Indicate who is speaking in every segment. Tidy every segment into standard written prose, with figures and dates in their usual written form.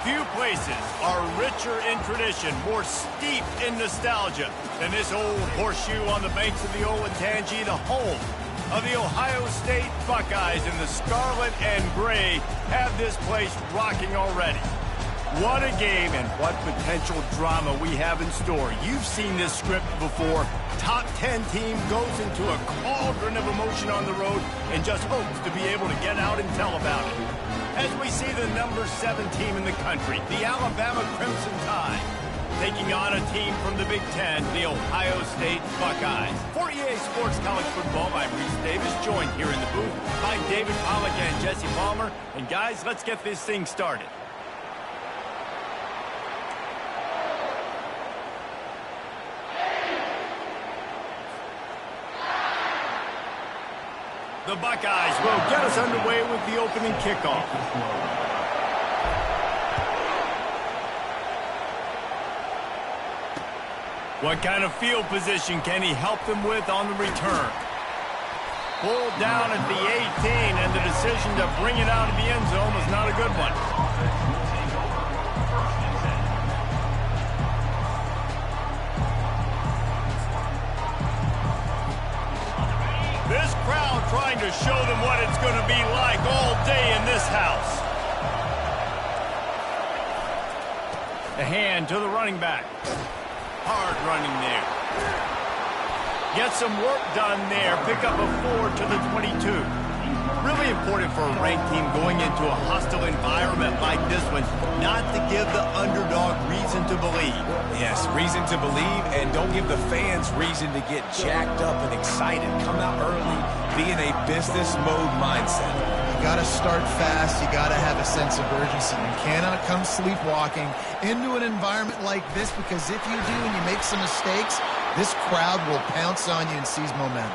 Speaker 1: Few places are richer in tradition, more steeped in nostalgia than this old horseshoe on the banks of the Olentangy, the home of the Ohio State Buckeyes, and the scarlet and gray have this place rocking already. What a game and what potential drama we have in store. You've seen this script before. Top 10 team goes into a cauldron of emotion on the road and just hopes to be able to get out and tell about it. As we see the number 7 team in the country, the Alabama Crimson Tide, taking on a team from the Big Ten, the Ohio State Buckeyes. For EA Sports College Football, I'm Reese Davis, joined here in the booth by David Pollack and Jesse Palmer. And guys, let's get this thing started. The Buckeyes will get us underway with the opening kickoff. What kind of field position can he help them with on the return? Pulled down at the 18, and the decision to bring it out of the end zone was not a good one. This crowd trying to show them what it's going to be like all day in this house. The hand to the running back. Hard running there. Get some work done there. Pick up a 4 to the 22. Really important for a ranked team going into a hostile environment like this one not to give the underdog reason to believe.
Speaker 2: Yes, reason to believe, and don't give the fans reason to get jacked up and excited. Come out early, be in a business mode mindset.
Speaker 3: You got to start fast. You got to have a sense of urgency. You cannot come sleepwalking into an environment like this, because if you do and you make some mistakes, this crowd will pounce on you and seize momentum.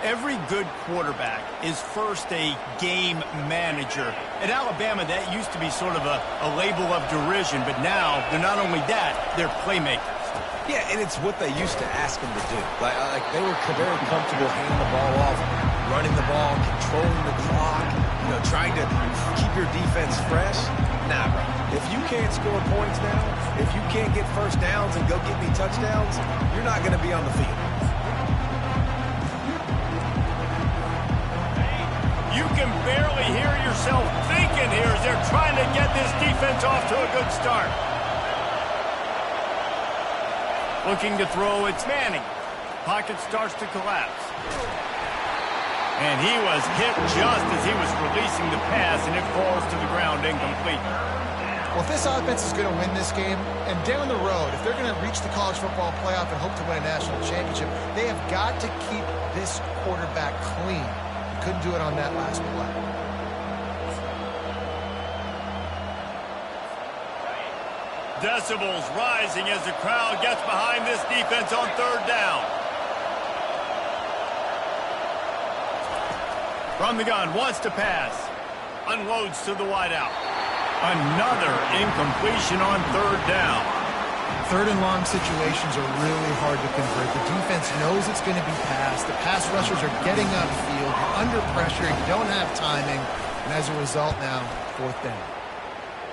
Speaker 1: Every good quarterback is first a game manager. At Alabama, that used to be sort of a label of derision, but now they're not only that, they're playmakers.
Speaker 2: Yeah, and it's what they used to ask them to do. Like they were very comfortable handing the ball off, running the ball, controlling the clock, trying to keep your defense fresh. Nah, bro. If you can't score points now, if you can't get first downs and go get me touchdowns, you're not going to be on the field.
Speaker 1: You can barely hear yourself thinking here as they're trying to get this defense off to a good start. Looking to throw, it's Manning. Pocket starts to collapse. And he was hit just as he was releasing the pass, and it falls to the ground incomplete.
Speaker 3: Well, if this offense is going to win this game, and down the road, if they're going to reach the college football playoff and hope to win a national championship, they have got to keep this quarterback clean. Couldn't do it on that last play.
Speaker 1: Decibels rising as the crowd gets behind this defense on third down. From the gun, wants to pass. Unloads to the wideout. Another incompletion on third down.
Speaker 3: Third and long situations are really hard to convert. The defense knows it's going to be passed. The pass rushers are getting upfield. You're under pressure. You don't have timing. And as a result now, fourth down.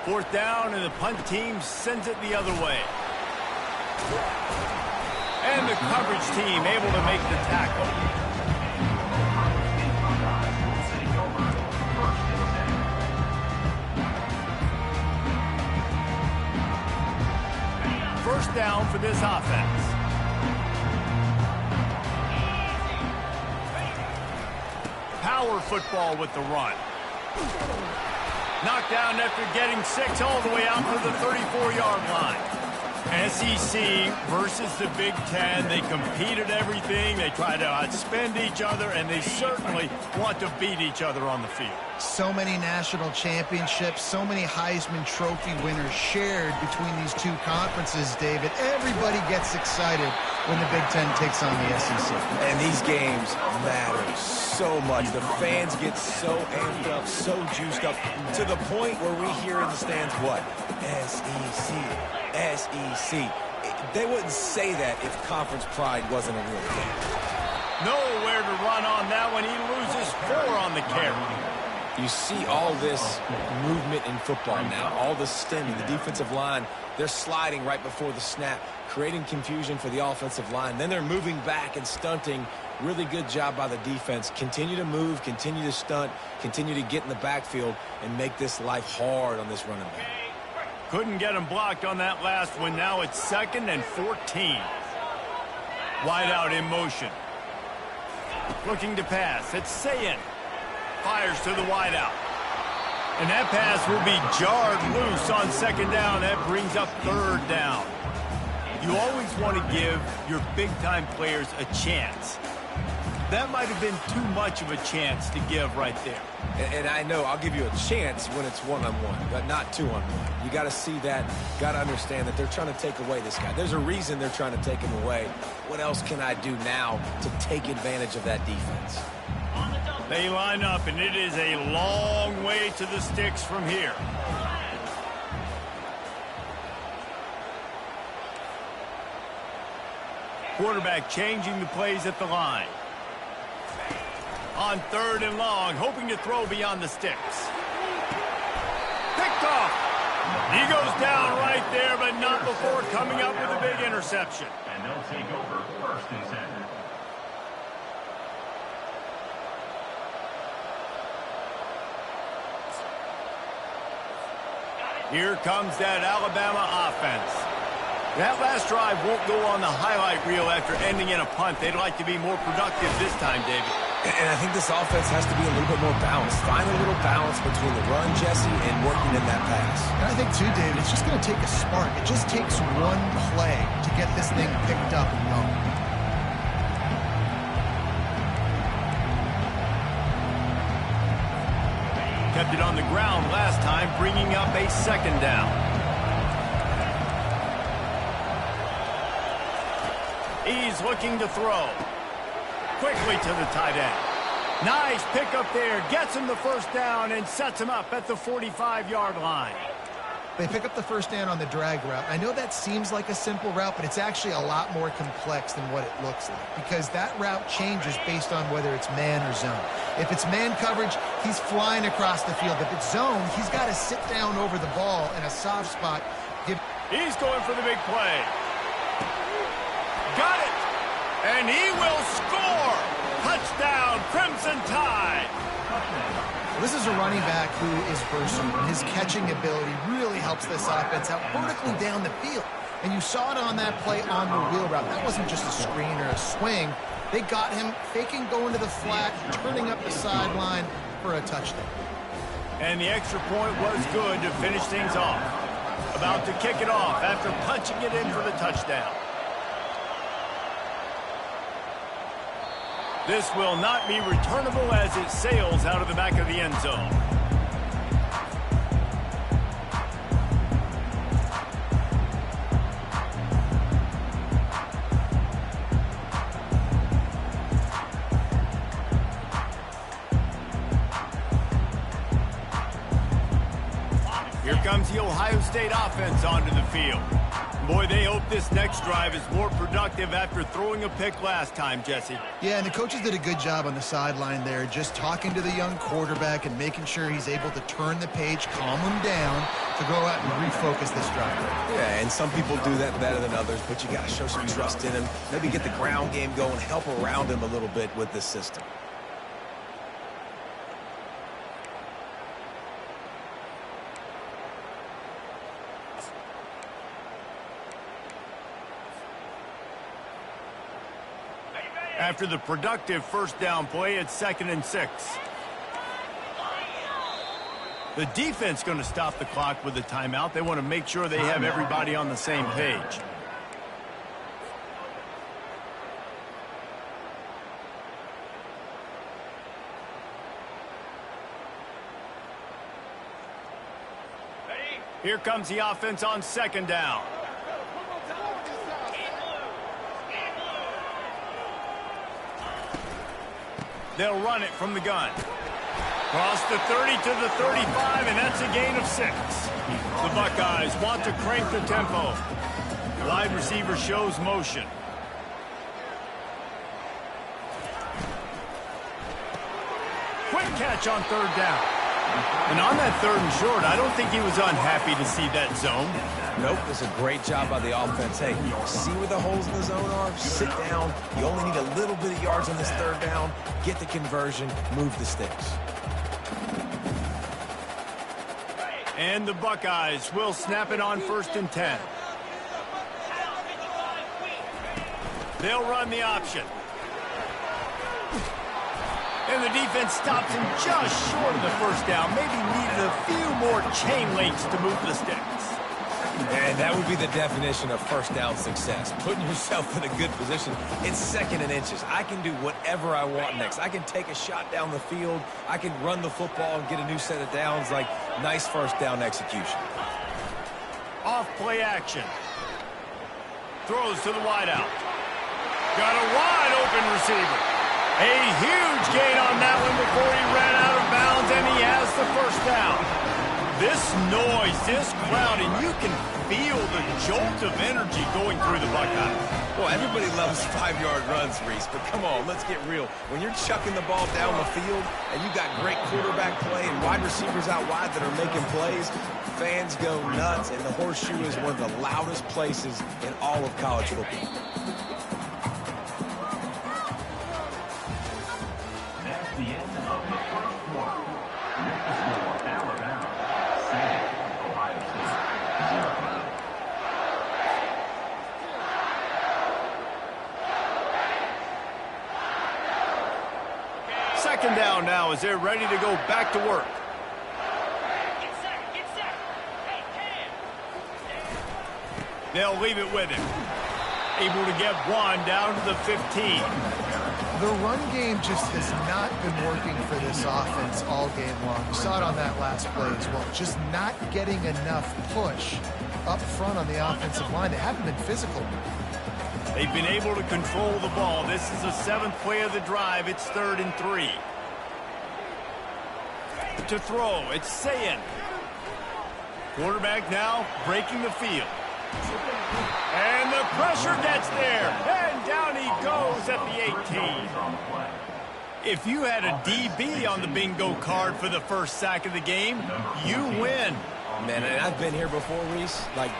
Speaker 1: Fourth down, and the punt team sends it the other way. And the coverage team able to make the tackle. First down for this offense. Power football with the run. Knocked down after getting 6 all the way out to the 34-yard line. SEC versus the Big Ten. They compete at everything. They try to outspend each other, and they certainly want to beat each other on the field.
Speaker 3: So many national championships, so many Heisman Trophy winners shared between these two conferences, David. Everybody gets excited when the Big Ten takes on the SEC.
Speaker 2: And these games matter so much. The fans get so amped up, so juiced up, to the point where we hear in the stands what? SEC. SEC. They wouldn't say that if conference pride wasn't a real thing.
Speaker 1: Nowhere to run on that one. He loses 4 on the carry.
Speaker 2: You see all this movement in football now, all the stemming, the defensive line, they're sliding right before the snap, creating confusion for the offensive line. Then they're moving back and stunting. Really good job by the defense. Continue to move, continue to stunt, continue to get in the backfield and make this life hard on this running back.
Speaker 1: Couldn't get him blocked on that last one. Now it's 2nd and 14. Wide out in motion. Looking to pass. It's Sayin. Fires to the wide out. And that pass will be jarred loose on 2nd down. That brings up 3rd down. You always want to give your big-time players a chance. That might have been too much of a chance to give right there.
Speaker 2: And I know I'll give you a chance when it's one-on-one, but not two-on-one. You got to see that, got to understand that they're trying to take away this guy. There's a reason they're trying to take him away. What else can I do now to take advantage of that defense?
Speaker 1: They line up, and it is a long way to the sticks from here. Quarterback changing the plays at the line. On 3rd and long, hoping to throw beyond the sticks. Picked off. He goes down right there, but not before coming up with a big interception.
Speaker 4: And they'll take over 1st and 10.
Speaker 1: Here comes that Alabama offense. That last drive won't go on the highlight reel after ending in a punt. They'd like to be more productive this time, David.
Speaker 2: And I think this offense has to be a little bit more balanced. Find a little balance between the run, Jesse, and working in that pass.
Speaker 3: And I think, too, David, it's just going to take a spark. It just takes one play to get this thing picked up and going.
Speaker 1: Kept it on the ground last time, bringing up a 2nd down. He's looking to throw. Quickly to the tight end. Nice pickup there. Gets him the 1st down and sets him up at the 45-yard line.
Speaker 3: They pick up the 1st down on the drag route. I know that seems like a simple route, but it's actually a lot more complex than what it looks like because that route changes based on whether it's man or zone. If it's man coverage, he's flying across the field. If it's zone, he's got to sit down over the ball in a soft spot.
Speaker 1: He's going for the big play. Got it! And he will score! Touchdown, Crimson Tide!
Speaker 3: This is a running back who is versatile. His catching ability really helps this offense out vertically down the field. And you saw it on that play on the wheel route. That wasn't just a screen or a swing. They got him faking going to the flat, turning up the sideline for a touchdown.
Speaker 1: And the extra point was good to finish things off. About to kick it off after punching it in for the touchdown. This will not be returnable as it sails out of the back of the end zone. Here comes the Ohio State offense onto the field. Boy, they hope this next drive is more productive after throwing a pick last time, Jesse.
Speaker 3: Yeah, and the coaches did a good job on the sideline there, just talking to the young quarterback and making sure he's able to turn the page, calm him down to go out and refocus this drive.
Speaker 2: Yeah, and some people do that better than others, but you got to show some trust in him. Maybe get the ground game going, help around him a little bit with this system.
Speaker 1: After the productive 1st down play, it's 2nd and 6. The defense going to stop the clock with a timeout. They want to make sure they have everybody on the same page. Here comes the offense on 2nd down. They'll run it from the gun. Cross the 30 to the 35, and that's a gain of 6. The Buckeyes want to crank the tempo. Wide receiver shows motion. Quick catch on 3rd down. And on that 3rd and short, I don't think he was unhappy to see that zone.
Speaker 2: Nope, it's a great job by the offense. Hey, see where the holes in the zone are? Sit down. You only need a little bit of yards on this 3rd down. Get the conversion. Move the sticks.
Speaker 1: And the Buckeyes will snap it on 1st and 10. They'll run the option. And the defense stops him just short of the 1st down. Maybe needed a few more chain links to move the sticks.
Speaker 2: And that would be the definition of 1st down success. Putting yourself in a good position. It's 2nd and inches. I can do whatever I want next. I can take a shot down the field. I can run the football and get a new set of downs. Like, nice 1st down execution.
Speaker 1: Off play action. Throws to the wideout. Got a wide open receiver. A huge gain on that one before he ran out of bounds, and he has the 1st down. This noise, this crowd, and you can feel the jolt of energy going through the Buckeyes.
Speaker 2: Well, everybody loves 5-yard runs, Reese, but come on, let's get real. When you're chucking the ball down the field and you got great quarterback play and wide receivers out wide that are making plays, fans go nuts, and the Horseshoe is one of the loudest places in all of college football.
Speaker 4: That's the end of the 1st quarter. Here's the score, Alabama 7, Ohio State 0.
Speaker 1: 2nd down now as they're ready to go back to work. They'll leave it with him. Able to get 1 down to the 15.
Speaker 3: The run game just has not been working for this offense all game long. You saw it on that last play as well. Just not getting enough push up front on the offensive line. They haven't been physical.
Speaker 1: They've been able to control the ball. This is the 7th play of the drive. It's 3rd and 3. To throw, it's Sayin. Quarterback now breaking the field. And the pressure gets there. And down he goes at the 18. If you had a DB on the bingo card for the 1st sack of the game, you win.
Speaker 2: Man, and I've been here before, Reese. Like,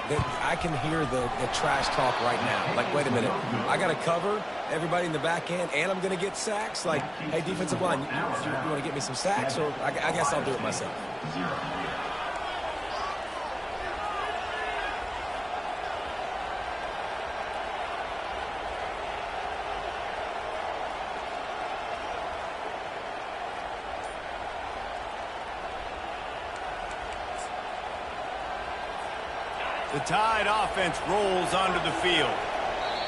Speaker 2: I can hear the trash talk right now. Like, wait a minute. I got to cover everybody in the back end, and I'm going to get sacks. Like, hey, defensive line, you want to get me some sacks? Or I guess I'll do it myself.
Speaker 1: The Tide offense rolls onto the field.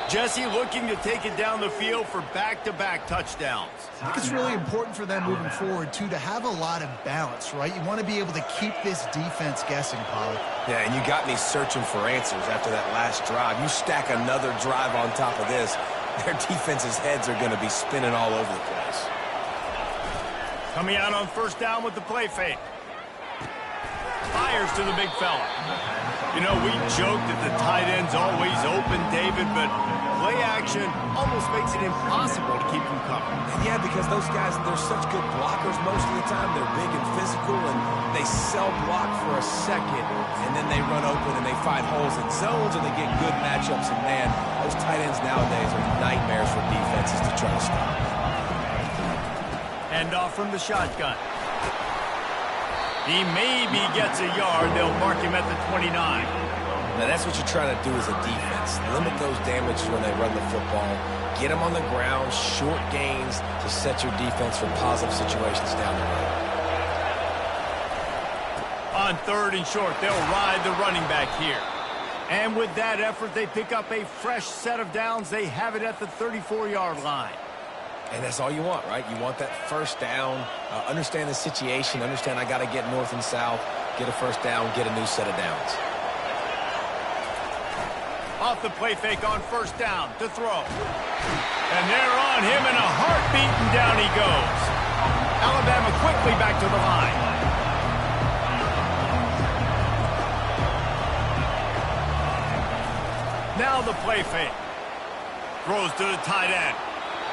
Speaker 1: Jesse looking to take it down the field for back-to-back touchdowns.
Speaker 3: I think it's really important for them moving forward, too, to have a lot of balance, right? You want to be able to keep this defense guessing, Pollard.
Speaker 2: Yeah, and you got me searching for answers after that last drive. You stack another drive on top of this, their defense's heads are going to be spinning all over the place.
Speaker 1: Coming out on 1st down with the play fake. Fires to the big fella. You know, we joked that the tight end's always open, David, but play action almost makes it impossible to keep them coming.
Speaker 2: Yeah, because those guys, they're such good blockers most of the time. They're big and physical, and they sell block for a second, and then they run open and they find holes in zones, and they get good matchups. And, man, those tight ends nowadays are nightmares for defenses to try to stop.
Speaker 1: Hand off from the shotgun. He maybe gets a yard. They'll mark him at the 29.
Speaker 2: Now, that's what you're trying to do as a defense. Limit those damages when they run the football. Get them on the ground, short gains to set your defense for positive situations down the road.
Speaker 1: On 3rd and short, they'll ride the running back here. And with that effort, they pick up a fresh set of downs. They have it at the 34-yard line.
Speaker 2: And that's all you want, right? You want that 1st down, understand the situation, understand I got to get north and south, get a 1st down, get a new set of downs.
Speaker 1: Off the play fake on 1st down to throw. And they're on him in a heartbeat, and down he goes. Alabama quickly back to the line. Now the play fake. Throws to the tight end.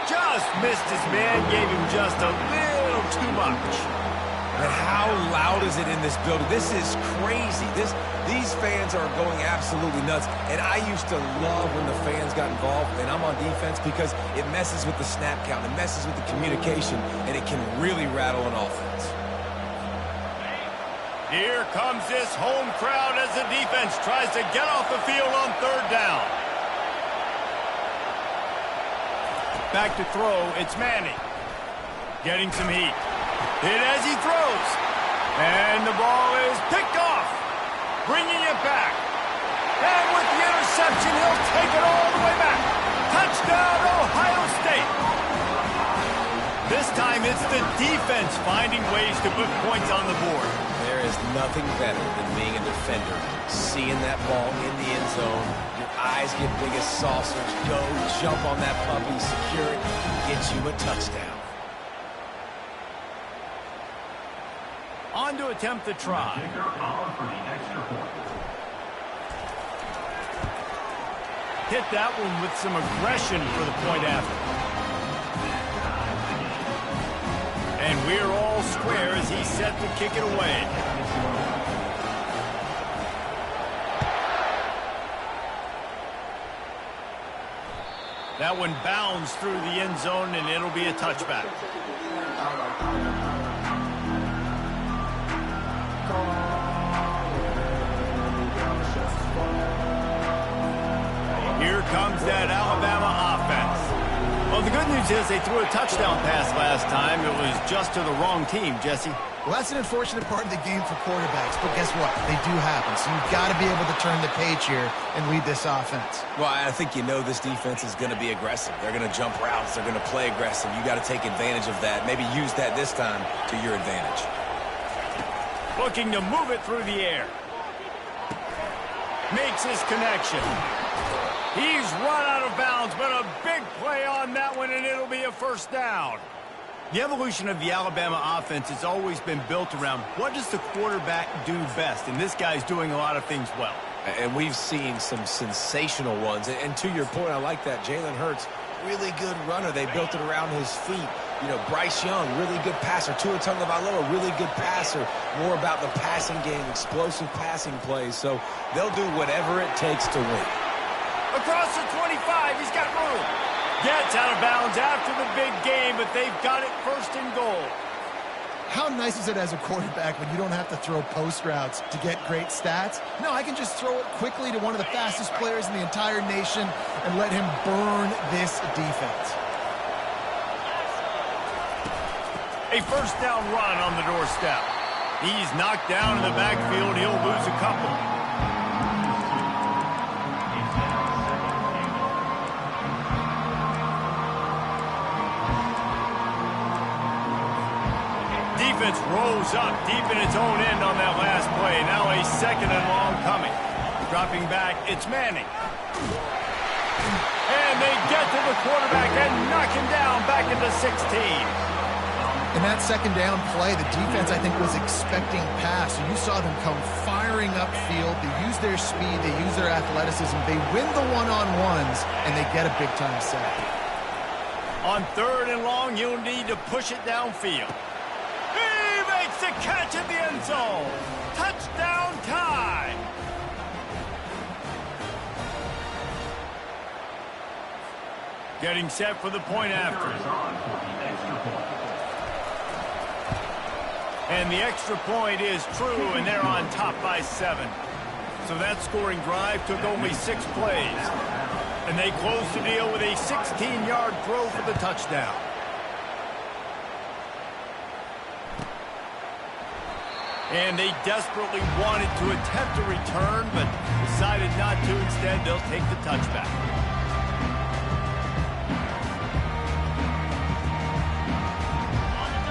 Speaker 1: Just missed his man, gave him just a little too much.
Speaker 2: And how loud is it in this building? This is crazy. These fans are going absolutely nuts. And I used to love when the fans got involved, and I'm on defense, because it messes with the snap count, it messes with the communication, and it can really rattle an offense.
Speaker 1: Here comes this home crowd as the defense tries to get off the field on third down. Back to throw, it's Manning. Getting some heat. Hit as he throws. And the ball is picked off. Bringing it back. And with the interception, he'll take it all the way back. Touchdown, Ohio State. This time it's the defense finding ways to put points on the board.
Speaker 2: There is nothing better than being a defender. Seeing that ball in the end zone, your eyes get big as saucers. Go, jump on that puppy, secure it, get you a touchdown.
Speaker 1: On to attempt the try. Hit that one with some aggression for the point after. And we're all square as he's set to kick it away. That one bounds through the end zone, and it'll be a touchback. Here comes that Alabama offense. Well, the good news is they threw a touchdown pass last time. It was just to the wrong team, Jesse.
Speaker 3: Well, that's an unfortunate part of the game for quarterbacks, but guess what? They do happen, so you've got to be able to turn the page here and lead this offense.
Speaker 2: Well, I think you know this defense is going to be aggressive. They're going to jump routes. They're going to play aggressive. You got to take advantage of that. Maybe use that this time to your advantage.
Speaker 1: Looking to move it through the air. Makes his connection. He's run out of bounds, but a big play on that one, and it'll be a first down. The evolution of the Alabama offense has always been built around what does the quarterback do best, and this guy's doing a lot of things well.
Speaker 2: And we've seen some sensational ones. And to your point, I like that. Jalen Hurts, really good runner. They built it around his feet. You know, Bryce Young, really good passer. Tua Tagovailoa, really good passer. More about the passing game, explosive passing plays. So they'll do whatever it takes to win.
Speaker 1: Across the 25, he's got room. Gets out of bounds after the big game, but they've got it first and goal.
Speaker 3: How nice is it as a quarterback when you don't have to throw post routes to get great stats? No, I can just throw it quickly to one of the fastest players in the entire nation and let him burn this defense.
Speaker 1: A first down run on the doorstep. He's knocked down in the backfield. He'll lose a couple. Defense rolls up deep in its own end on that last play. Now a second and long coming. Dropping back, it's Manning. And they get to the quarterback and knock him down back into 16.
Speaker 3: In that second down play, the defense, I think, was expecting pass. So you saw them come firing upfield. They use their speed. They use their athleticism. They win the one-on-ones, and they get a big-time sack.
Speaker 1: On third and long, you'll need to push it downfield. The catch in the end zone. Touchdown tie. Getting set for the point after. And the extra point is true, and they're on top by 7. So that scoring drive took only 6 plays. And they close the deal with a 16-yard throw for the touchdown. And they desperately wanted to attempt a return, but decided not to. Instead, they'll take the touchback.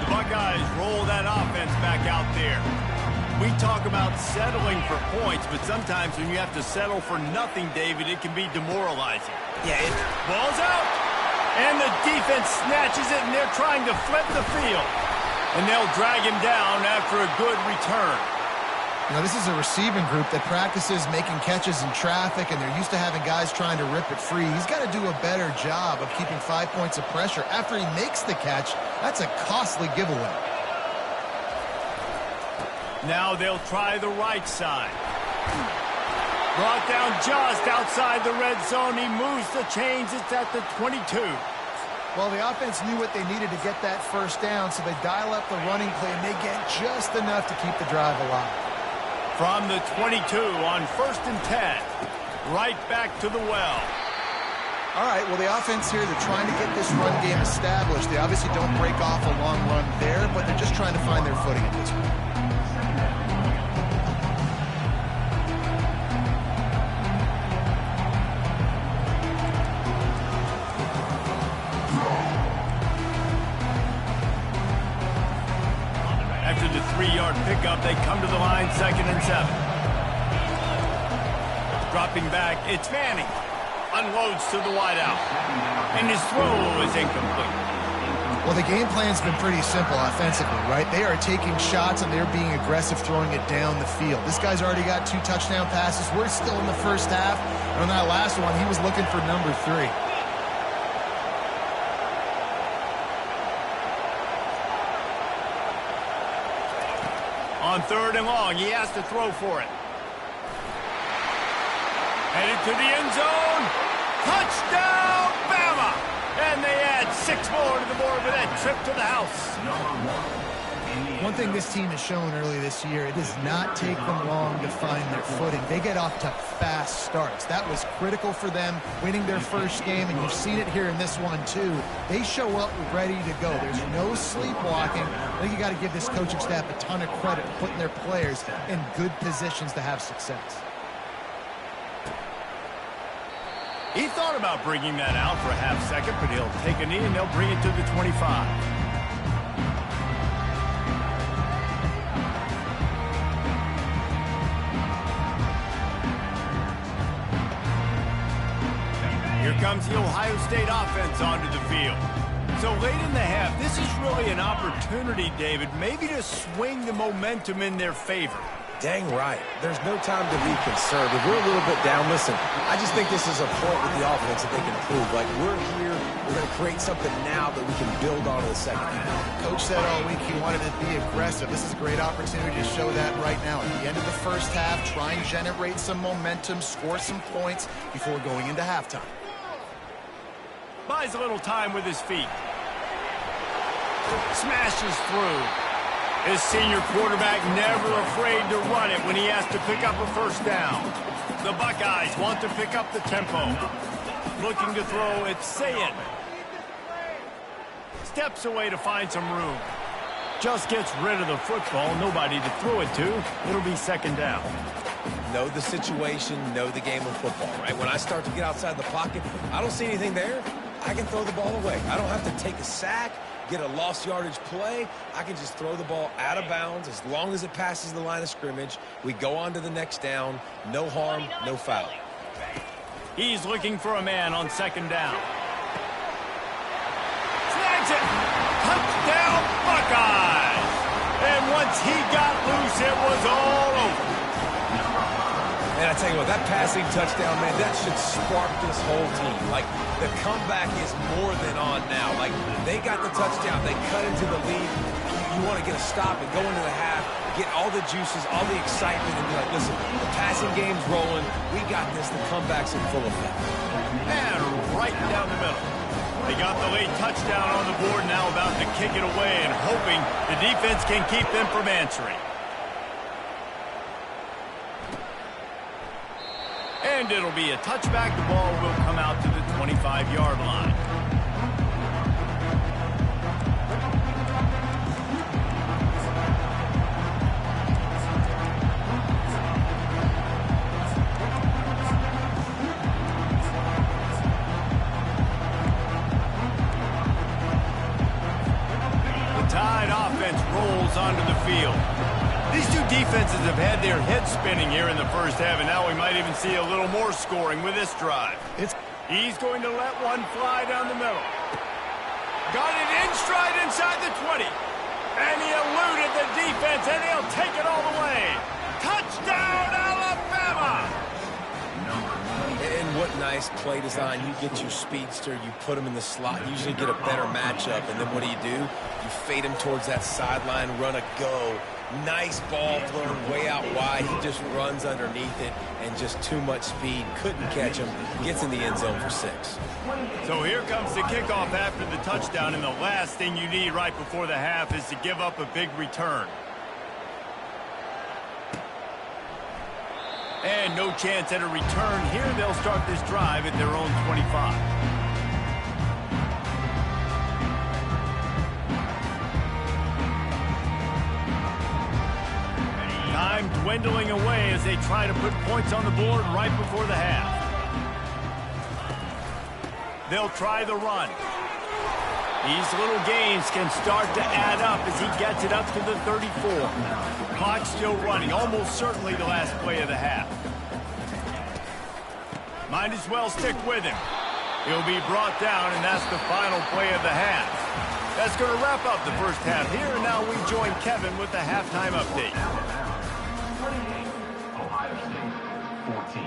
Speaker 1: The Buckeyes roll that offense back out there. We talk about settling for points, but sometimes when you have to settle for nothing, David, it can be demoralizing.
Speaker 2: Yeah,
Speaker 1: Ball's out. And the defense snatches it, and they're trying to flip the field. And they'll drag him down after a good return.
Speaker 3: You know, this is a receiving group that practices making catches in traffic, and they're used to having guys trying to rip it free. He's got to do a better job of keeping 5 points of pressure. After he makes the catch, that's a costly giveaway.
Speaker 1: Now they'll try the right side. Brought down just outside the red zone. He moves the chains. It's at the 22.
Speaker 3: Well, the offense knew what they needed to get that first down, so they dial up the running play, and they get just enough to keep the drive alive.
Speaker 1: From the 22 on 1st and 10. Right back to the well.
Speaker 3: All right, well, the offense here, they're trying to get this run game established. They obviously don't break off a long run there, but they're just trying to find their footing at this point.
Speaker 1: After the 3-yard pickup, they come to the line 2nd and 7. Dropping back, it's Manning. Unloads to the wideout. And his throw is incomplete.
Speaker 3: Well, the game plan's been pretty simple offensively, right? They are taking shots, and they're being aggressive throwing it down the field. This guy's already got 2 touchdown passes. We're still in the first half. And on that last one, he was looking for number 3.
Speaker 1: On 3rd and long, he has to throw for it. Headed to the end zone. Touchdown, Bama! And they add 6 more to the board with that trip to the house.
Speaker 3: One thing this team has shown early this year, it does not take them long to find their footing. They get off to fast starts. That was critical for them winning their first game, and you've seen it here in this one too. They show up ready to go. There's no sleepwalking. I think you got to give this coaching staff a ton of credit for putting their players in good positions to have success.
Speaker 1: He thought about bringing that out for a half second, but he'll take a knee and they'll bring it to the 25. Here comes the Ohio State offense onto the field. So late in the half, this is really an opportunity, David, maybe to swing the momentum in their favor.
Speaker 2: Dang right. There's no time to be concerned. If we're a little bit down, listen, I just think this is a point with the offense that they can improve. Like, we're here, we're going to create something now that we can build on in the second half.
Speaker 3: Coach said all week he wanted to be aggressive. This is a great opportunity to show that right now. At the end of the first half, try and generate some momentum, score some points before going into halftime.
Speaker 1: Buys a little time with his feet. Smashes through. His senior quarterback never afraid to run it when he has to pick up a first down. The Buckeyes want to pick up the tempo. Looking to throw, it's Sayin. Steps away to find some room. Just gets rid of the football, nobody to throw it to. It'll be 2nd down.
Speaker 2: Know the situation, know the game of football, right? When I start to get outside the pocket, I don't see anything there, I can throw the ball away. I don't have to take a sack, get a lost yardage play. I can just throw the ball out of bounds as long as it passes the line of scrimmage. We go on to the next down. No harm, no foul.
Speaker 1: He's looking for a man on 2nd down. Snags it. Touchdown, Buckeyes. And once he got loose, it was all over.
Speaker 2: And I tell you what, that passing touchdown, man, that should spark this whole team. Like, the comeback is more than on now. Like, they got the touchdown. They cut into the lead. You want to get a stop and go into the half, get all the juices, all the excitement, and be like, listen, the passing game's rolling. We got this. The comeback's in full effect.
Speaker 1: And right down the middle. They got the late touchdown on the board, now about to kick it away and hoping the defense can keep them from answering. And it'll be a touchback. The ball will come out to the 25-yard line. The Tide offense rolls onto the field. These two defenses have had their heads spinning here in the first half, and now we might even see a little more scoring with this drive. He's going to let one fly down the middle. Got it in stride inside the 20. And he eluded the defense, and he'll take it all the way. Touchdown, Alabama!
Speaker 2: And what nice play design. You get your speedster, you put him in the slot, you usually get a better matchup, and then what do? You fade him towards that sideline, run a go, Nice ball thrown way out wide. He just runs underneath it and just too much speed. Couldn't catch him. Gets in the end zone for 6.
Speaker 1: So here comes the kickoff after the touchdown, and the last thing you need right before the half is to give up a big return. And no chance at a return here. They'll start this drive at their own 25. Time dwindling away as they try to put points on the board right before the half. They'll try the run. These little gains can start to add up as he gets it up to the 34. Clock still running, almost certainly the last play of the half. Might as well stick with him. He'll be brought down, and that's the final play of the half. That's going to wrap up the first half here, and now we join Kevin with the halftime update.
Speaker 4: 28, Ohio State, 14.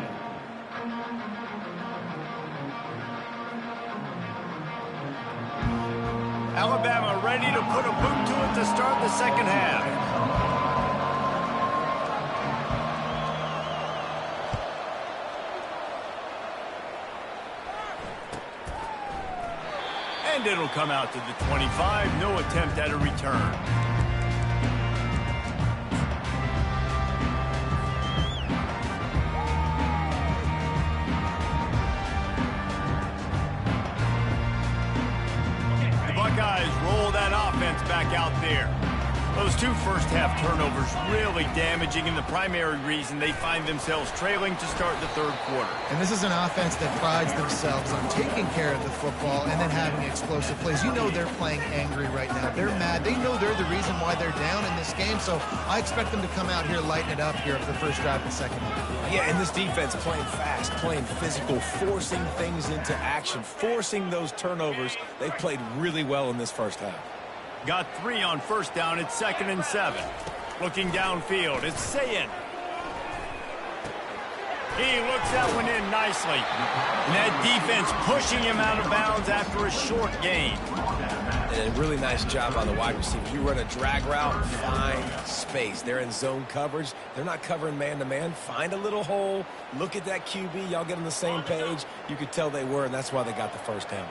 Speaker 1: Alabama ready to put a boot to it to start the second half. And it'll come out to the 25. No attempt at a return. Buckeyes roll that offense back out there. Those two first-half turnovers really damaging, and the primary reason they find themselves trailing to start the third quarter.
Speaker 3: And this is an offense that prides themselves on taking care of the football and then having explosive plays. You know they're playing angry right now. They're mad. They know they're the reason why they're down in this game, so I expect them to come out here, lighten it up here for the first drive of the second half.
Speaker 2: Yeah, and this defense playing fast, playing physical, forcing things into action, forcing those turnovers. They've played really well in this first half.
Speaker 1: Got 3 on first down. It's 2nd and 7. Looking downfield. It's Sayin. He looks that one in nicely. And that defense pushing him out of bounds after a short gain.
Speaker 2: And a really nice job by the wide receiver. You run a drag route, find space. They're in zone coverage. They're not covering man-to-man. Find a little hole. Look at that QB. Y'all get on the same page. You could tell they were, and that's why they got the first down.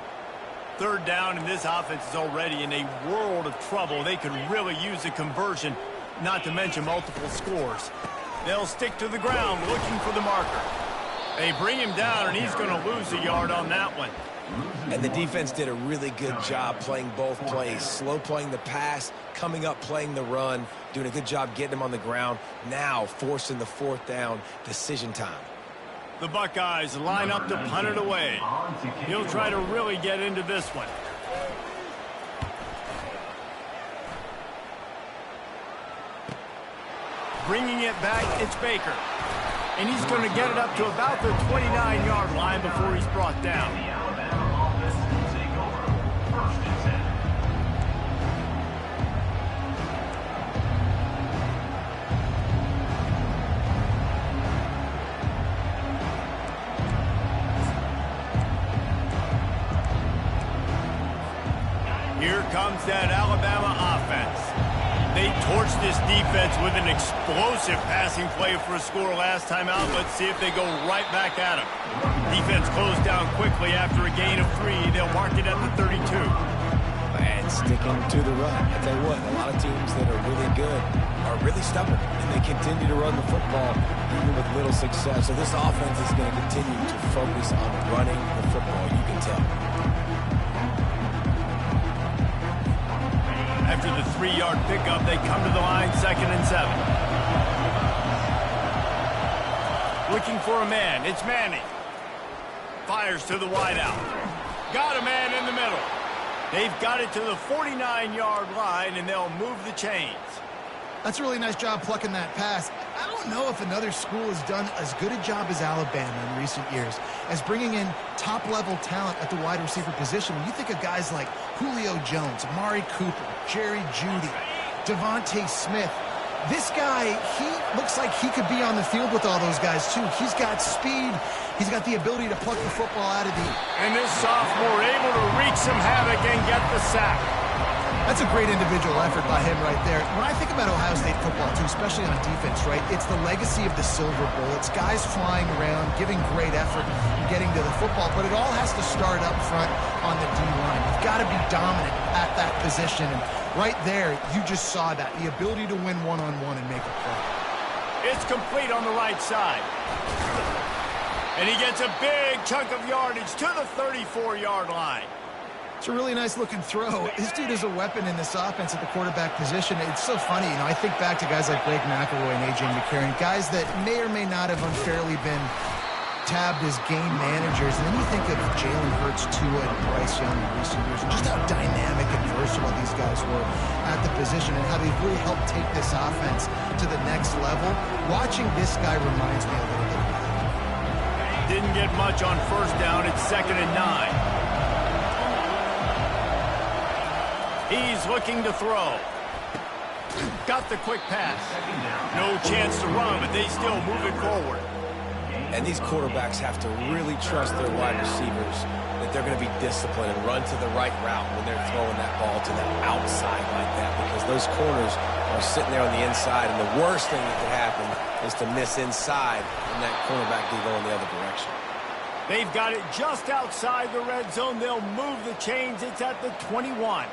Speaker 1: Third down, and this offense is already in a world of trouble. They could really use a conversion, not to mention multiple scores. They'll stick to the ground looking for the marker. They bring him down, and he's going to lose a yard on that one.
Speaker 2: And the defense did a really good job playing both plays. Slow playing the pass, coming up playing the run, doing a good job getting him on the ground. Now forcing the fourth down, decision time.
Speaker 1: The Buckeyes line up to punt it away. He'll try to really get into this one. Bringing it back, it's Baker. And he's going to get it up to about the 29-yard line before he's brought down.
Speaker 4: The Alabama offense will take over. 1st and 10.
Speaker 1: Here comes that Alabama offense. They torched this defense with an explosive passing play for a score last time out. Let's see if they go right back at him. Defense closed down quickly after a gain of 3. They'll mark it at the 32.
Speaker 2: And sticking to the run. I tell you what, a lot of teams that are really good are really stubborn, and they continue to run the football even with little success. So this offense is going to continue to focus on running the football, you can tell.
Speaker 1: After the 3-yard pickup, they come to the line, 2nd and 7. Looking for a man. It's Manning. Fires to the wideout. Got a man in the middle. They've got it to the 49-yard line, and they'll move the chains.
Speaker 3: That's a really nice job plucking that pass. I don't know if another school has done as good a job as Alabama in recent years as bringing in top-level talent at the wide receiver position. When you think of guys like Julio Jones, Amari Cooper, Jerry Jeudy, Devontae Smith, this guy, he looks like he could be on the field with all those guys, too. He's got speed. He's got the ability to pluck the football out of the...
Speaker 1: And this sophomore able to wreak some havoc and get the sack.
Speaker 3: That's a great individual effort by him right there. When I think about Ohio State football, too, especially on defense, right, it's the legacy of the Silver Bowl. It's guys flying around, giving great effort, and getting to the football, but it all has to start up front on the D-line. You've got to be dominant at that position, and right there, you just saw that, the ability to win one-on-one and make a play.
Speaker 1: It's complete on the right side. And he gets a big chunk of yardage to the 34-yard line.
Speaker 3: It's a really nice-looking throw. This dude is a weapon in this offense at the quarterback position. It's so funny, you know, I think back to guys like Blake McElroy and A.J. McCarron, guys that may or may not have unfairly been tabbed as game managers. And then you think of Jalen Hurts, Tua, and Bryce Young in recent years, and just how dynamic and versatile these guys were at the position and how they've really helped take this offense to the next level. Watching this guy reminds me a little bit of that.
Speaker 1: Didn't get much on first down. It's 2nd and 9. He's looking to throw. Got the quick pass. No chance to run, but they still move it forward.
Speaker 2: And these quarterbacks have to really trust their wide receivers that they're going to be disciplined and run to the right route when they're throwing that ball to the outside like that, because those corners are sitting there on the inside, and the worst thing that could happen is to miss inside and that cornerback be going the other direction.
Speaker 1: They've got it just outside the red zone. They'll move the chains. It's at the 21.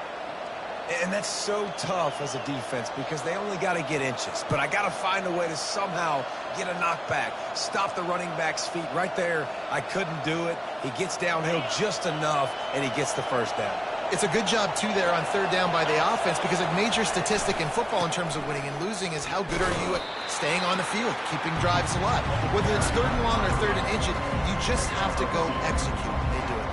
Speaker 2: And that's so tough as a defense because they only got to get inches. But I got to find a way to somehow get a knockback, stop the running back's feet. Right there, I couldn't do it. He gets downhill just enough, and he gets the first down.
Speaker 3: It's a good job, too, there on third down by the offense, because a major statistic in football in terms of winning and losing is how good are you at staying on the field, keeping drives alive. Whether it's 3rd and long or 3rd and inches, you just have to go execute. They do it.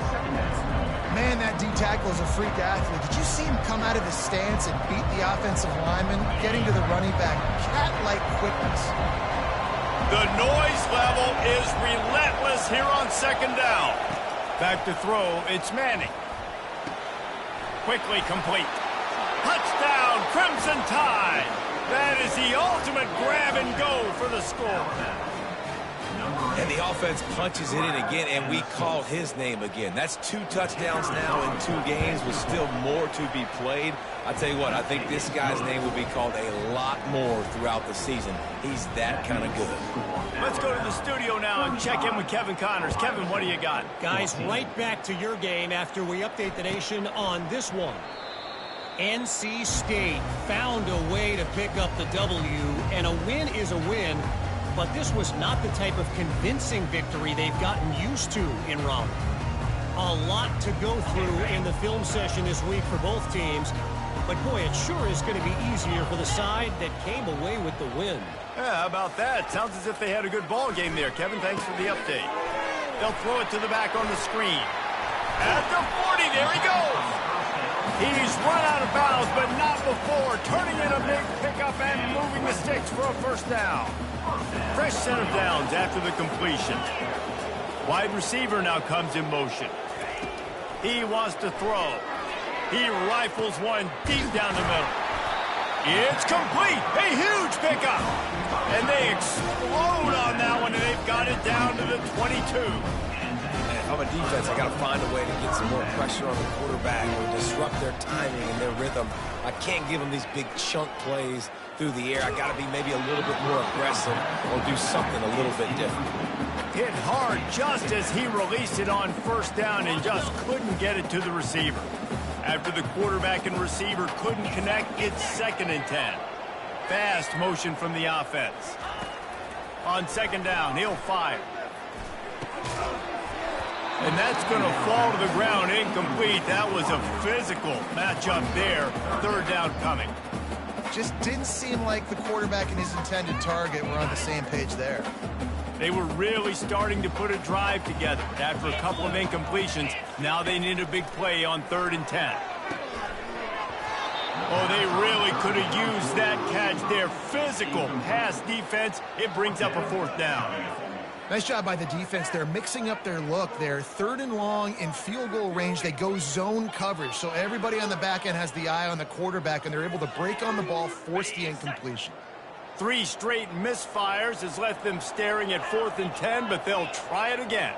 Speaker 3: Man, that D-tackle is a freak athlete. Did you see him come out of his stance and beat the offensive lineman, getting to the running back? Cat-like quickness.
Speaker 1: The noise level is relentless here on 2nd down. Back to throw, it's Manning. Quickly complete. Touchdown, Crimson Tide. That is the ultimate grab and go for the score.
Speaker 2: And the offense punches it in again, and we call his name again. That's 2 touchdowns now in 2 games with still more to be played. I tell you what, I think this guy's name will be called a lot more throughout the season. He's that kind of good.
Speaker 1: Let's go to the studio now and check in with Kevin Connors. Kevin, what do you got?
Speaker 5: Guys, right back to your game after we update the nation on this one. NC State found a way to pick up the W, and a win is a win. But this was not the type of convincing victory they've gotten used to in Raleigh. A lot to go through in the film session this week for both teams. But, boy, it sure is going to be easier for the side that came away with the win.
Speaker 1: Yeah, how about that? Sounds as if they had a good ball game there. Kevin, thanks for the update. They'll throw it to the back on the screen. At the 40, there he goes. He's run out of bounds, but not before. Turning in a big pickup and moving the sticks for a first down. Fresh set of downs after the completion. Wide receiver now comes in motion. He wants to throw. He rifles one deep down the middle. It's complete. A huge pickup. And they explode on that one, and they've got it down to the 22.
Speaker 2: If I'm a defense, I got to find a way to get some more pressure on the quarterback or disrupt their timing and their rhythm. I can't give them these big chunk plays through the air. I got to be maybe a little bit more aggressive or do something a little bit different.
Speaker 1: Hit hard just as he released it on first down and just couldn't get it to the receiver. After the quarterback and receiver couldn't connect, it's 2nd and 10. Fast motion from the offense. On 2nd down, he'll fire. And that's going to fall to the ground incomplete. That was a physical matchup there. 3rd down coming.
Speaker 3: Just didn't seem like the quarterback and his intended target were on the same page there.
Speaker 1: They were really starting to put a drive together. After a couple of incompletions, now they need a big play on 3rd and 10. Oh, they really could have used that catch there. Physical pass defense. It brings up a 4th down.
Speaker 3: Nice job by the defense. They're mixing up their look. They're 3rd and long in field goal range. They go zone coverage. So everybody on the back end has the eye on the quarterback, and they're able to break on the ball, force the incompletion.
Speaker 1: 3 straight misfires has left them staring at 4th and 10, but they'll try it again.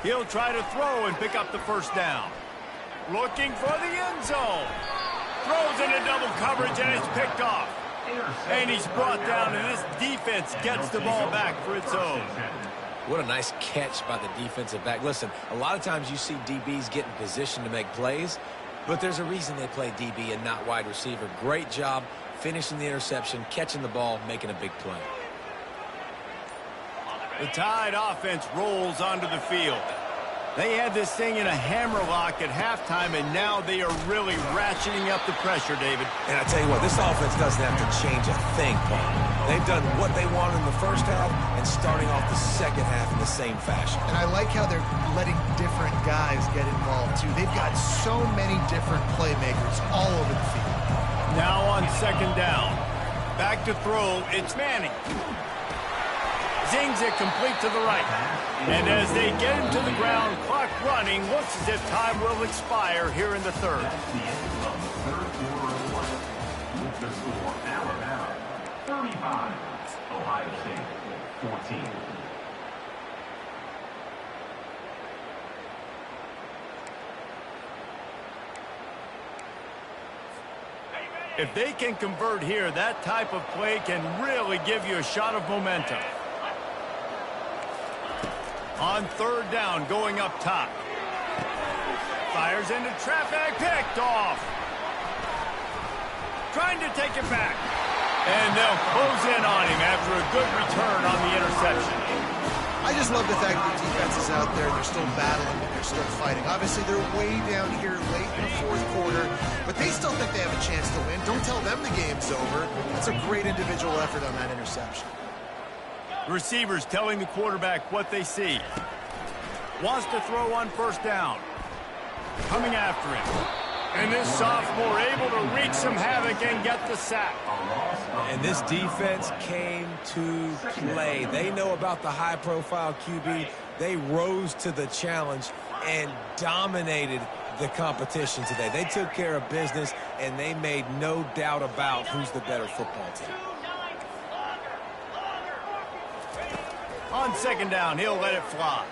Speaker 1: He'll try to throw and pick up the first down. Looking for the end zone. Throws into double coverage and it's picked off. And he's brought down, and this defense gets the ball back for its own.
Speaker 2: What a nice catch by the defensive back. Listen, a lot of times you see DBs get in position to make plays, but there's a reason they play DB and not wide receiver. Great job finishing the interception, catching the ball, making a big play.
Speaker 1: The Tide offense rolls onto the field. They had this thing in a hammerlock at halftime, and now they are really ratcheting up the pressure, David.
Speaker 2: And I tell you what, this offense doesn't have to change a thing, Paul. They've done what they wanted in the first half and starting off the second half in the same fashion.
Speaker 3: And I like how they're letting different guys get involved, too. They've got so many different playmakers all over the field.
Speaker 1: Now on second down. Back to throw, it's Manning. Zings it complete to the right. And as they get him to the ground, clock running, looks as if time will expire here in the third.
Speaker 4: That's the end of the third quarter of play. With the score, Alabama 35, Ohio State 14.
Speaker 1: If they can convert here, that type of play can really give you a shot of momentum. On third down, going up top. Fires into traffic, picked off. Trying to take it back. And they'll close in on him after a good return on the interception.
Speaker 3: I just love the fact that the defense is out there. They're still battling and they're still fighting. Obviously, they're way down here late in the fourth quarter, but they still think they have a chance to win. Don't tell them the game's over. That's a great individual effort on that interception.
Speaker 1: The receivers telling the quarterback what they see. Wants to throw on first down. Coming after him. And this sophomore able to wreak some havoc and get the sack.
Speaker 2: And this defense came to play. They know about the high-profile QB. They rose to the challenge and dominated the competition today. They took care of business, and they made no doubt about who's the better football team.
Speaker 1: On second down, he'll let it fly.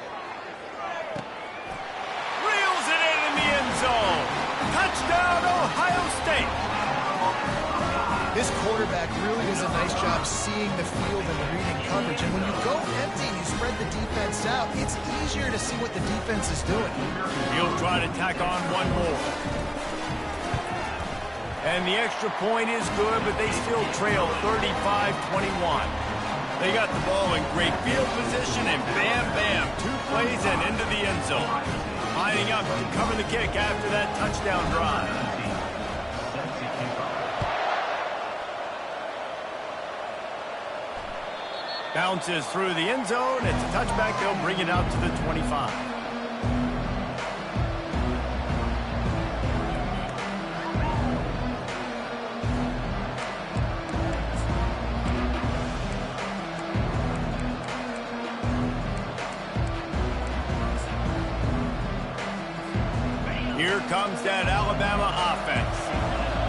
Speaker 1: Reels it in the end zone. Touchdown, Ohio State.
Speaker 3: This quarterback really does a nice job seeing the field and reading coverage. And when you go empty and you spread the defense out, it's easier to see what the defense is doing.
Speaker 1: He'll try to tack on one more. And the extra point is good, but they still trail 35-21. They got the ball in great field position, and bam, bam, 2 plays and into the end zone. Lining up to cover the kick after that touchdown drive. Bounces through the end zone. It's a touchback. They'll bring it out to the 25. Here comes that Alabama offense.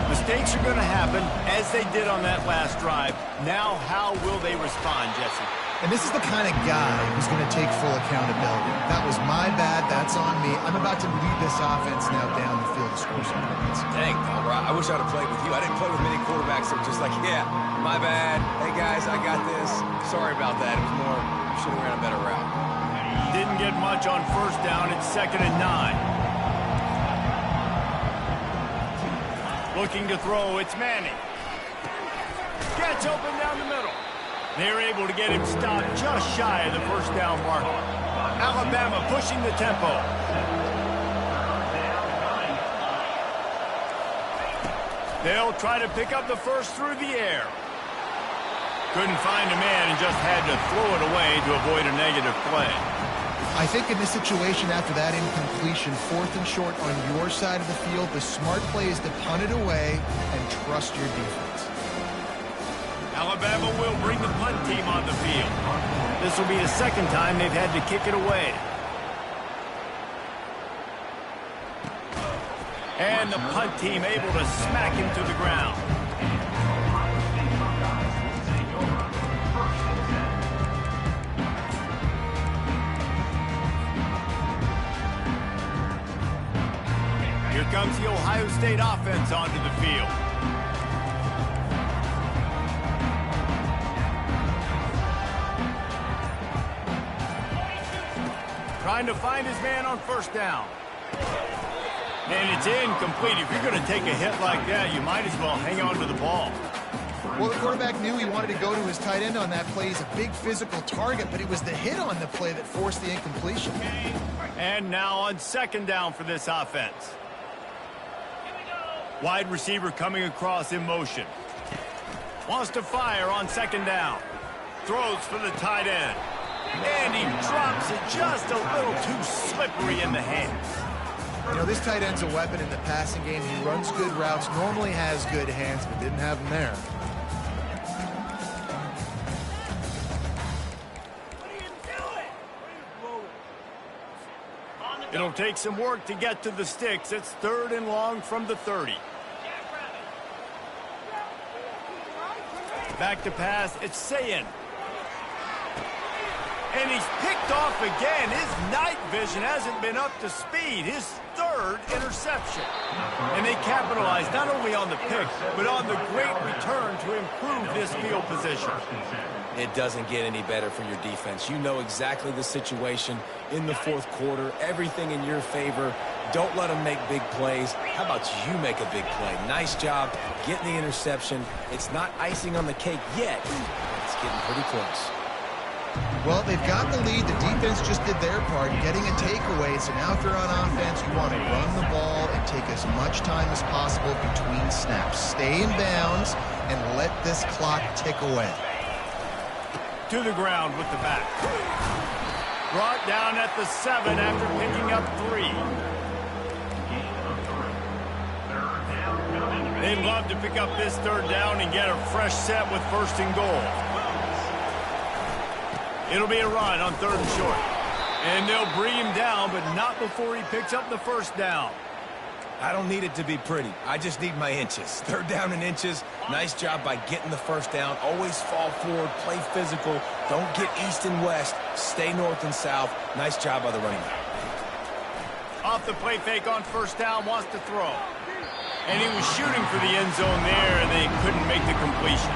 Speaker 1: Mistakes are going to happen, as they did on that last drive. Now, how will they respond, Jesse?
Speaker 3: And this is the kind of guy who's going to take full accountability. That was my bad. That's on me. I'm about to lead this offense now down the field to score some points.
Speaker 2: Dang, Palmer, I wish I would have played with you. I didn't play with many quarterbacks that were just like, yeah, my bad. Hey, guys, I got this. Sorry about that. It was more, should have ran a better route.
Speaker 1: Didn't get much on first down. It's 2nd and 9. Looking to throw, it's Manning. Gets open down the middle. They're able to get him stopped just shy of the first down mark. Alabama pushing the tempo. They'll try to pick up the first through the air. Couldn't find a man and just had to throw it away to avoid a negative play.
Speaker 3: I think in this situation, after that incompletion, 4th and short on your side of the field, the smart play is to punt it away and trust your defense.
Speaker 1: Alabama will bring the punt team on the field. This will be the second time they've had to kick it away. And the punt team able to smack him to the ground. Here comes the Ohio State offense onto the field. Trying to find his man on first down. And it's incomplete. If you're going to take a hit like that, you might as well hang on to the ball.
Speaker 3: Well, the quarterback knew he wanted to go to his tight end on that play. He's a big physical target, but it was the hit on the play that forced the incompletion.
Speaker 1: And now on second down for this offense. Wide receiver coming across in motion. Wants to fire on second down. Throws for the tight end. And he drops it just a little too slippery in the hands.
Speaker 3: You know, this tight end's a weapon in the passing game. He runs good routes, normally has good hands, but didn't have them there.
Speaker 1: It'll take some work to get to the sticks. It's 3rd and long from the 30. Back to pass. It's Sayin. And he's picked off again. His night vision hasn't been up to speed. His 3rd interception. And they capitalized not only on the pick, but on the great return to improve this field position.
Speaker 2: It doesn't get any better for your defense. You know exactly the situation in the 4th quarter. Everything in your favor. Don't let them make big plays. How about you make a big play? Nice job getting the interception. It's not icing on the cake yet. It's getting pretty close.
Speaker 3: Well, they've got the lead. The defense just did their part, getting a takeaway. So now if they're on offense, you want to run the ball and take as much time as possible between snaps. Stay in bounds and let this clock tick away.
Speaker 1: To the ground with the back. Brought down at the 7 after picking up 3. They'd love to pick up this 3rd down and get a fresh set with 1st and goal. It'll be a run on 3rd and short. And they'll bring him down, but not before he picks up the 1st down.
Speaker 2: I don't need it to be pretty. I just need my inches. 3rd down and inches. Nice job by getting the 1st down. Always fall forward, play physical. Don't get east and west. Stay north and south. Nice job by the running back.
Speaker 1: Off the play fake on 1st down, wants to throw. And he was shooting for the end zone there, and they couldn't make the completion.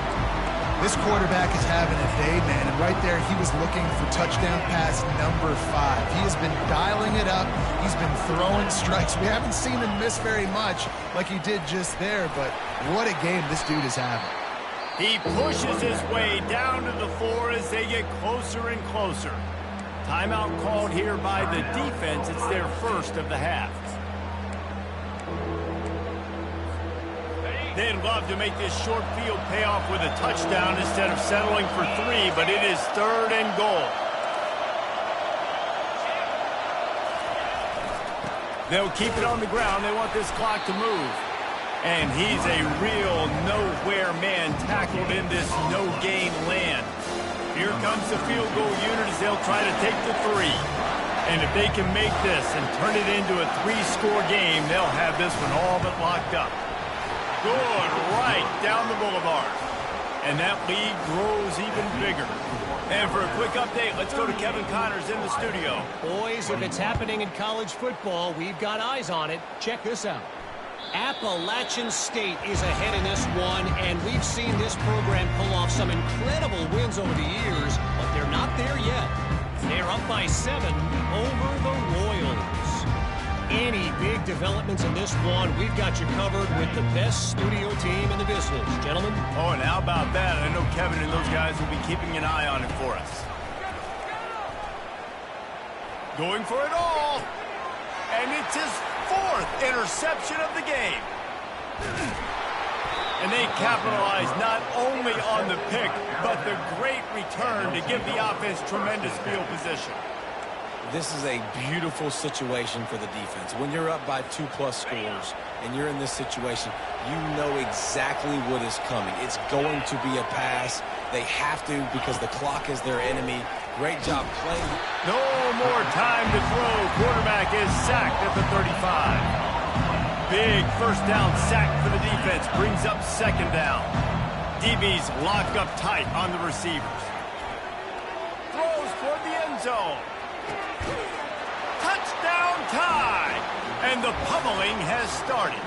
Speaker 3: This quarterback is having a day, man, and right there he was looking for touchdown pass number 5. He has been dialing it up. He's been throwing strikes. We haven't seen him miss very much like he did just there, but what a game this dude is having.
Speaker 1: He pushes his way down to the 4 as they get closer and closer. Timeout called here by the defense. It's their 1st of the half. They'd love to make this short field pay off with a touchdown instead of settling for 3, but it is 3rd and goal. They'll keep it on the ground. They want this clock to move. And he's a real nowhere man tackled in this no-gain land. Here comes the field goal unit as they'll try to take the 3. And if they can make this and turn it into a 3-score game, they'll have this one all but locked up. Good, right down the boulevard. And that lead grows even bigger. And for a quick update, let's go to Kevin Connors in the studio.
Speaker 5: Boys, if it's happening in college football, we've got eyes on it. Check this out. Appalachian State is ahead in this one, and we've seen this program pull off some incredible wins over the years, but they're not there yet. They're up by 7 over the Royals. Any big developments in this one, we've got you covered with the best studio team in the business. Gentlemen?
Speaker 1: Oh, and how about that? I know Kevin and those guys will be keeping an eye on it for us. Going for it all. And it's his 4th interception of the game. And they capitalize not only on the pick, but the great return to give the offense tremendous field position.
Speaker 2: This is a beautiful situation for the defense. When you're up by 2+ scores and you're in this situation, you know exactly what is coming. It's going to be a pass. They have to because the clock is their enemy. Great job playing.
Speaker 1: No more time to throw. Quarterback is sacked at the 35. Big 1st down sack for the defense. Brings up 2nd down. DB's locked up tight on the receivers. Throws toward the end zone. touchdown tie. And the pummeling has started.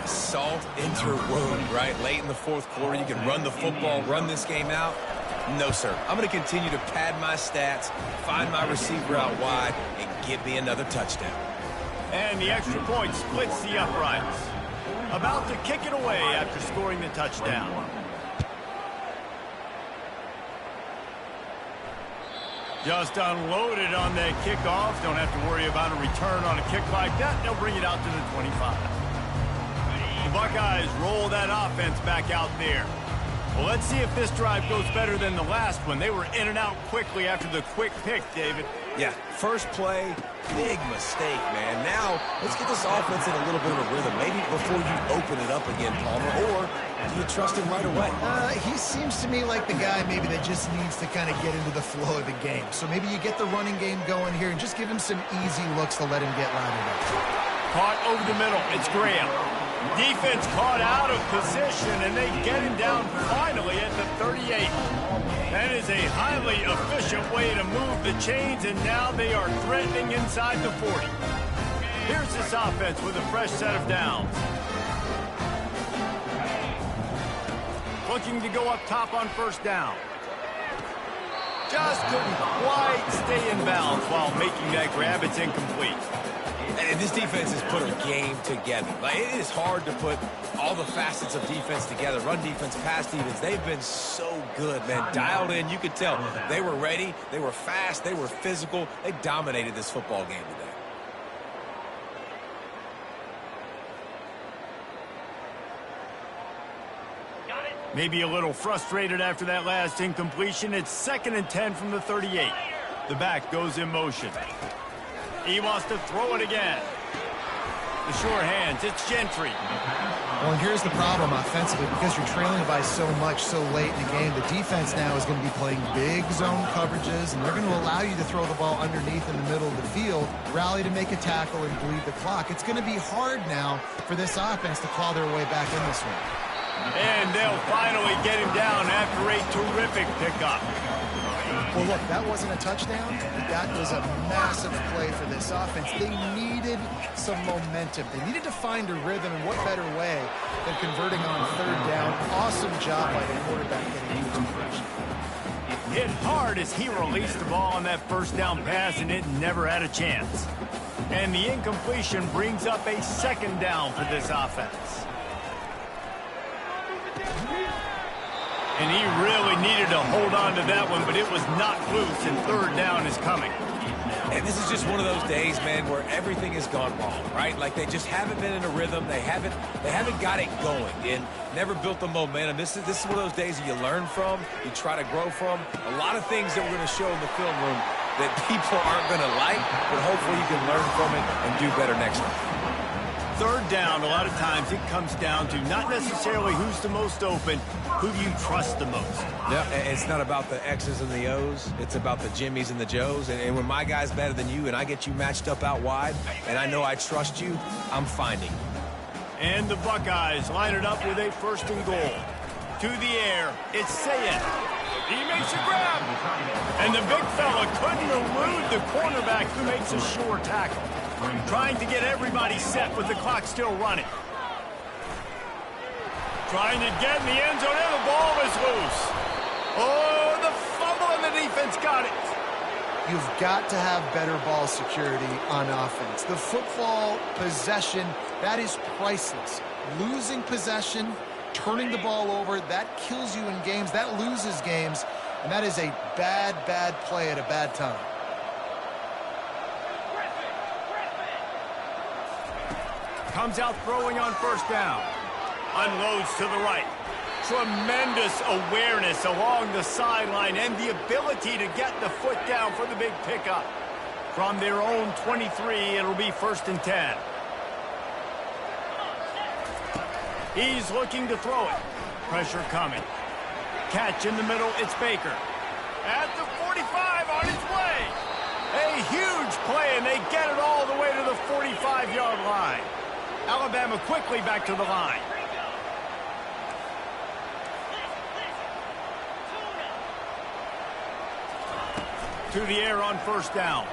Speaker 2: Salt into her wound, right? Late in the fourth quarter, you can run the football, run this game out. No, sir. I'm going to continue to pad my stats, find my receiver out wide, and get me another touchdown.
Speaker 1: And the extra point splits the uprights. About to kick it away after scoring the touchdown. Just unloaded on that kickoff. Don't have to worry about a return on a kick like that. They'll bring it out to the 25. The Buckeyes roll that offense back out there. Well, let's see if this drive goes better than the last one. They were in and out quickly after the quick pick, David.
Speaker 2: Yeah, first play, big mistake, man. Now, let's get this offense in a little bit of a rhythm. Maybe before you open it up again, Palmer, or do you trust him right away?
Speaker 3: He seems to me like the guy maybe that just needs to kind of get into the flow of the game. So maybe you get the running game going here and just give him some easy looks to let him get lathered up.
Speaker 1: Caught over the middle. It's Graham. Defense caught out of position, and they get him down finally at the 38. That is a highly efficient way to move the chains, and now they are threatening inside the 40. Here's this offense with a fresh set of downs. Looking to go up top on first down. Just couldn't quite stay in bounds while making that grab. It's incomplete.
Speaker 2: And this defense has put a game together. Like, it is hard to put all the facets of defense together. Run defense, pass defense. They've been so good, man. Dialed in. You could tell they were ready. They were fast. They were physical. They dominated this football game today.
Speaker 1: Maybe a little frustrated after that last incompletion. It's 2nd and 10 from the 38. The back goes in motion. He wants to throw it again. The sure hands. It's Gentry.
Speaker 3: Well, and here's the problem offensively. Because you're trailing by so much so late in the game, the defense now is going to be playing big zone coverages, and they're going to allow you to throw the ball underneath in the middle of the field, rally to make a tackle, and bleed the clock. It's going to be hard now for this offense to claw their way back in this one.
Speaker 1: And they'll finally get him down after a terrific pickup.
Speaker 3: Well, look, that wasn't a touchdown, but that was a massive play for this offense. They needed some momentum. They needed to find a rhythm, and what better way than converting on third down. Awesome job by the quarterback getting into conversion.
Speaker 1: Hit hard as he released the ball on that first down pass, and it never had a chance. And the incompletion brings up a 2nd down for this offense. And he really needed to hold on to that one, but it was not loose, and 3rd down is coming.
Speaker 2: And this is just one of those days, man, where everything has gone wrong, right? Like they just haven't been in a rhythm. They haven't got it going and never built the momentum. This is one of those days that you learn from, you try to grow from. A lot of things that we're going to show in the film room that people aren't going to like, but hopefully you can learn from it and do better next time.
Speaker 1: 3rd down, a lot of times it comes down to not necessarily who's the most open, who do you trust the most.
Speaker 2: Yeah, it's not about the X's and the O's. It's about the Jimmys and the Joes. And when my guy's better than you and I get you matched up out wide and I know I trust you, I'm finding.
Speaker 1: And the Buckeyes line it up with a 1st and goal. To the air, it's Sayin. He makes a grab. And the big fella couldn't elude the cornerback who makes a sure tackle. Trying to get everybody set with the clock still running. Trying to get in the end zone, and the ball is loose. Oh, the fumble, and the defense got it.
Speaker 3: You've got to have better ball security on offense. The football possession, that is priceless. Losing possession, turning the ball over, that kills you in games. That loses games, and that is a bad, bad play at a bad time.
Speaker 1: Comes out throwing on 1st down. Unloads to the right. Tremendous awareness along the sideline and the ability to get the foot down for the big pickup. From their own 23, it'll be 1st and 10. He's looking to throw it. Pressure coming. Catch in the middle, it's Baker. At the 45 on his way. A huge play, and they get it all the way to the 45-yard line. Alabama quickly back to the line. To the air on 1st down.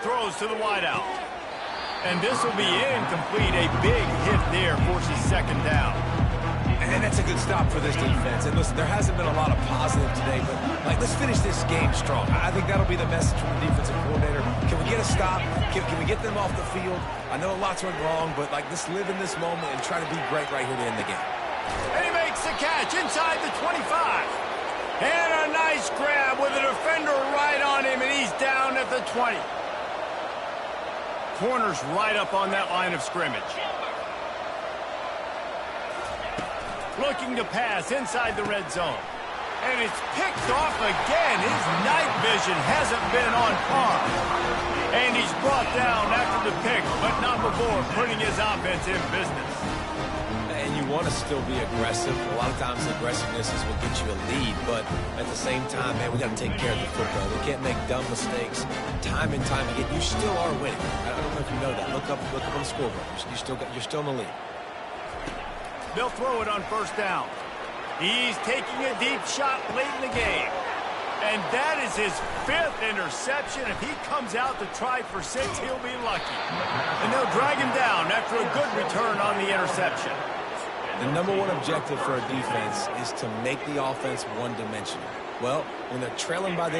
Speaker 1: throws to the wideout. And this will be incomplete. A big hit there forces second down.
Speaker 2: And that's a good stop for this defense. And listen, there hasn't been a lot of positive today, but let's finish this game strong. I think that'll be the message from the defensive coordinator. Can we get a stop? Can we get them off the field? I know lots went wrong, but let's live in this moment and try to be great right here to end the game.
Speaker 1: And he makes the catch inside the 25. And a nice grab with a defender right on him, and he's down at the 20. Corner's right up on that line of scrimmage. Looking to pass inside the red zone. And it's picked off again. His night vision hasn't been on par. And he's brought down after the pick, but not before putting his offense in business.
Speaker 2: And you want to still be aggressive. A lot of times aggressiveness is what gets you a lead, but at the same time, man, we got to take care of the football. We can't make dumb mistakes time and time again. You still are winning. I don't know if you know that. Look up on the scoreboard. You're still in the lead.
Speaker 1: They'll throw it on first down. He's taking a deep shot late in the game. And that is his 5th interception. If he comes out to try for 6, he'll be lucky. And they'll drag him down after a good return on the interception.
Speaker 2: The number one objective for a defense is to make the offense one-dimensional. Well, when they're trailing by this